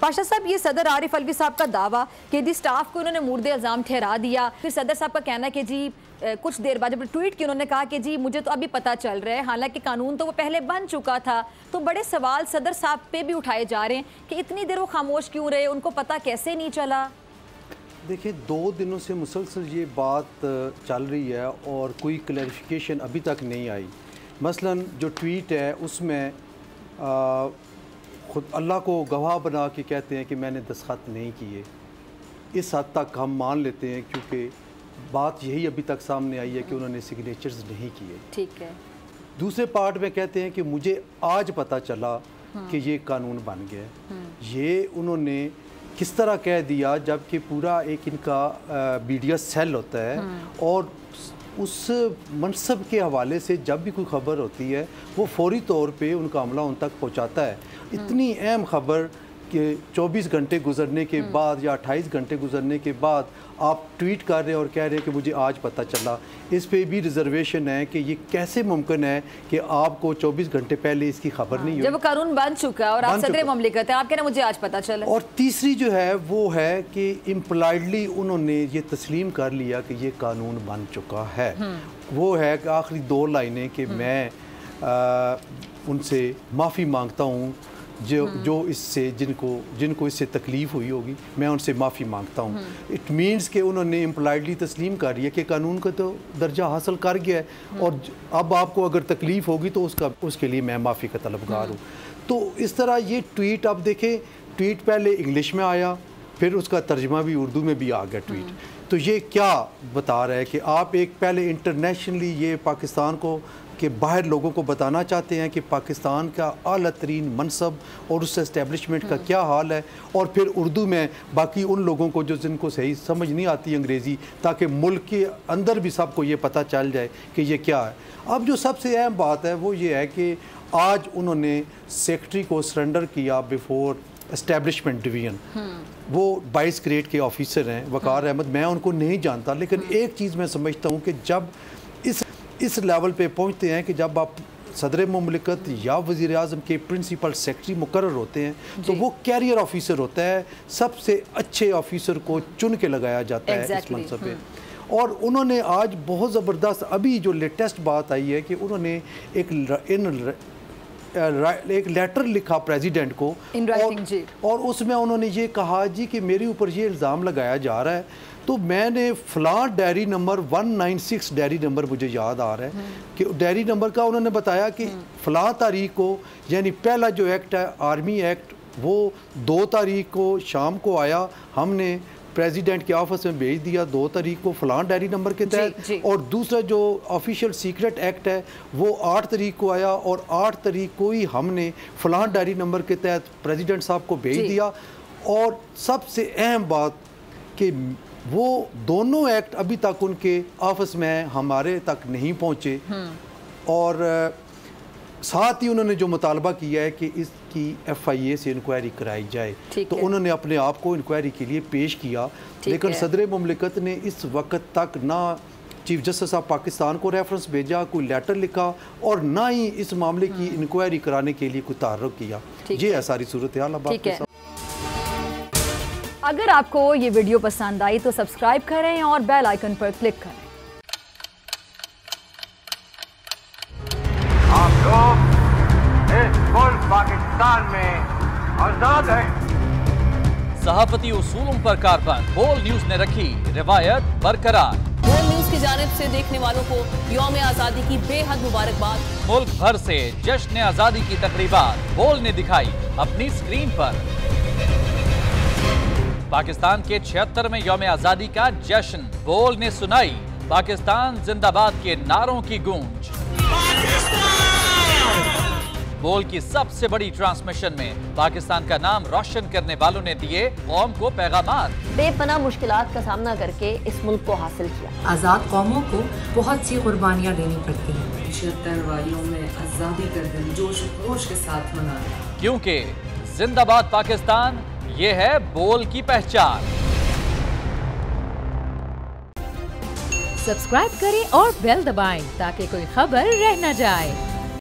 पाशा साहब, ये सदर आरिफ अलवी साहब का दावा कि जी स्टाफ को उन्होंने मुर्दे इल्ज़ाम ठहरा दिया, फिर सदर साहब का कहना है कि जी कुछ देर बाद जब ट्वीट की उन्होंने कहा कि जी मुझे तो अभी पता चल रहा है, हालांकि कानून तो वो पहले बन चुका था। तो बड़े सवाल सदर साहब पे भी उठाए जा रहे हैं कि इतनी देर वो खामोश क्यों रहे, उनको पता कैसे नहीं चला? देखिए, 2 दिनों से मुसलसल ये बात चल रही है और कोई क्लैरिफिकेशन अभी तक नहीं आई। मसलन जो ट्वीट है उसमें खुद अल्लाह को गवाह बना के कहते हैं कि मैंने दस्तखत नहीं किए। इस हद तक हम मान लेते हैं, क्योंकि बात यही अभी तक सामने आई है कि उन्होंने सिग्नेचर्स नहीं किए। ठीक है। दूसरे पार्ट में कहते हैं कि मुझे आज पता चला कि ये कानून बन गया। ये उन्होंने किस तरह कह दिया, जबकि पूरा एक इनका मीडिया सेल होता है और उस मनसब के हवाले से जब भी कोई ख़बर होती है वो फौरी तौर पे उनका अमला उन तक पहुंचाता है। इतनी अहम ख़बर कि 24 घंटे गुजरने के बाद या 28 घंटे गुजरने के बाद आप ट्वीट कर रहे हैं और कह रहे हैं कि मुझे आज पता चला। इस पे भी रिजर्वेशन है कि ये कैसे मुमकिन है कि आपको 24 घंटे पहले इसकी खबर नहीं हुई, जब वो कानून बन चुका है और आप सदर मुमलिकत हैं, आप कह रहे हैं मुझे आज पता चला। और तीसरी जो है वो है कि इम्प्लाइडली उन्होंने ये तस्लीम कर लिया कि ये कानून बन चुका है। वो है कि आखिरी 2 लाइनें कि मैं उनसे माफ़ी मांगता हूँ जो इससे जिनको इससे तकलीफ़ हुई होगी, मैं उनसे माफ़ी मांगता हूँ। इट मीन्स कि उन्होंने इम्प्लाइडली तस्लीम कर रही है कि कानून का तो दर्जा हासिल कर गया है और अब आपको अगर तकलीफ़ होगी तो उसके लिए मैं माफ़ी का तलबगार हूँ। तो इस तरह ये ट्वीट, आप देखें, ट्वीट पहले इंग्लिश में आया, फिर उसका तर्जमा भी उर्दू में भी आ गया ट्वीट। तो ये क्या बता रहा है कि आप एक पहले इंटरनेशनली ये पाकिस्तान को कि बाहर लोगों को बताना चाहते हैं कि पाकिस्तान का आला तरीन मनसब और उस एस्टेब्लिशमेंट का क्या हाल है, और फिर उर्दू में बाकी उन लोगों को जिनको सही समझ नहीं आती अंग्रेज़ी, ताकि मुल्क के अंदर भी सबको ये पता चल जाए कि ये क्या है। अब जो सबसे अहम बात है वो ये है कि आज उन्होंने सेक्रेटरी को सरेंडर किया बिफोर एस्टेब्लिशमेंट डिवीज़न। वो 22 ग्रेड के ऑफिसर हैं, वकार अहमद, मैं उनको नहीं जानता, लेकिन एक चीज़ मैं समझता हूँ कि जब इस लेवल पे पहुंचते हैं कि जब आप सदर मुमलिकत या वज़ीर आज़म के प्रिंसिपल सेक्रेटरी मुकर्रर होते हैं तो वो कैरियर ऑफिसर होता है, सबसे अच्छे ऑफिसर को चुन के लगाया जाता है इस मनसब पे। और उन्होंने आज बहुत ज़बरदस्त, अभी जो लेटेस्ट बात आई है कि उन्होंने एक लेटर लिखा प्रेसिडेंट को और उसमें उन्होंने ये कहा जी कि मेरे ऊपर ये इल्ज़ाम लगाया जा रहा है, तो मैंने फ़लाँ डायरी नंबर 196 डायरी नंबर मुझे याद आ रहा है कि डायरी नंबर का उन्होंने बताया कि फ़लाँ तारीख को, यानी पहला जो एक्ट है आर्मी एक्ट, वो 2 तारीख को शाम को आया, हमने प्रेसिडेंट के ऑफिस में भेज दिया 2 तारीख को फ़लाँ डायरी नंबर के तहत, और दूसरा जो ऑफिशियल सीक्रेट एक्ट है वो 8 तारीख को आया और 8 तारीख को ही हमने फ़लाँ डायरी नंबर के तहत प्रेसिडेंट साहब को भेज दिया। और सबसे अहम बात कि वो दोनों एक्ट अभी तक उनके ऑफिस में हमारे तक नहीं पहुँचे, और साथ ही उन्होंने जो मुतालबा किया है कि इसकी FIA से इंक्वायरी कराई जाए, तो उन्होंने अपने आप को इंक्वायरी के लिए पेश किया, लेकिन सदर मुमलिकत ने इस वक्त तक ना चीफ जस्टिस ऑफ पाकिस्तान को रेफरेंस भेजा, कोई लेटर लिखा, और ना ही इस मामले की इंक्वायरी कराने के लिए कोई तारुफ किया। ये है सारी सूरत हाल। अगर आपको ये वीडियो पसंद आई तो सब्सक्राइब करें और बेल आइकन पर क्लिक करें। आप लोग इस मुल्क पाकिस्तान में आजाद हैं। सहाफती उसूलों पर कारबंद बोल न्यूज ने रखी रिवायत बरकरार। बोल न्यूज की जानिब से देखने वालों को यौम आजादी की बेहद मुबारकबाद। मुल्क भर से जश्न आजादी की तकरीबात बोल ने दिखाई अपनी स्क्रीन पर। पाकिस्तान के 76वें यौम आजादी का जश्न बोल ने सुनाई पाकिस्तान जिंदाबाद के नारों की गूंज। बोल की सबसे बड़ी ट्रांसमिशन में पाकिस्तान का नाम रोशन करने वालों ने दिए कौम को पैगाम। बेपनाह मुश्किलात का सामना करके इस मुल्क को हासिल किया। आज़ाद कौमों को बहुत सी कुर्बानियाँ देनी पड़ती हैं। 76 वारियों में आज़ादी का दिन जोश खरोश के साथ मनाया, क्योंकि जिंदाबाद पाकिस्तान ये है बोल की पहचान। सब्सक्राइब करें और बेल दबाएं ताकि कोई खबर रह न जाए।